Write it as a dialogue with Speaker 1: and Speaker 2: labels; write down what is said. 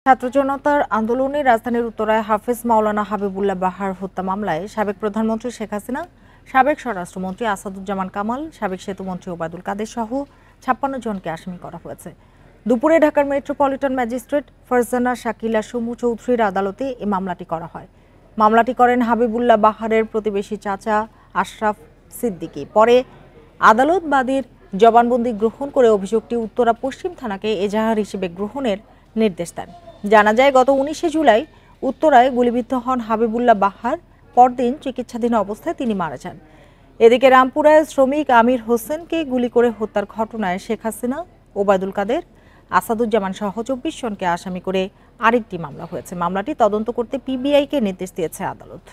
Speaker 1: ছাত্র জনতার আন্দোলনে রাজধানীর উত্তরায় হাফেজ মাওলানা হাবিবুল্লাহ বাহার হত্যা মামলায় সাবেক প্রধানমন্ত্রী শেখ হাসিনা, সাবেক স্বরাষ্ট্রমন্ত্রী আসাদুজ্জামান কামাল, সাবেক সেতুমন্ত্রী ওবায়দুল কাদের সহ ৫৬ জনকে আসামি করা হয়েছে। দুপুরে ঢাকার মেট্রোপলিটন ম্যাজিস্ট্রেট ফারজানা শাকিলা সুমু চৌধুরীর আদালতে এই মামলাটি করা হয়। মামলাটি করেন হাবিবুল্লাহ বাহারের প্রতিবেশী চাচা আশরাফ সিদ্দিকী। পরে আদালত বাদীর জবানবন্দি গ্রহণ করে অভিযোগটি উত্তরা পশ্চিম থানাকে এজাহার হিসেবে গ্রহণের নির্দেশ দেন। জানা যায়, গত ১৯শে জুলাই উত্তরায় গুলিবিদ্ধ হন হাবিবুল্লাহ বাহার। পরদিন চিকিৎসাধীন অবস্থায় তিনি মারা যান। এদিকে রামপুরায় শ্রমিক আমির হোসেনকে গুলি করে হত্যার ঘটনায় শেখ হাসিনা, ওবায়দুল কাদের, আসাদুজ্জামান সহ ২৪ জনকে আসামি করে আরেকটি মামলা হয়েছে। মামলাটি তদন্ত করতে পিবিআইকে নির্দেশ দিয়েছে আদালত।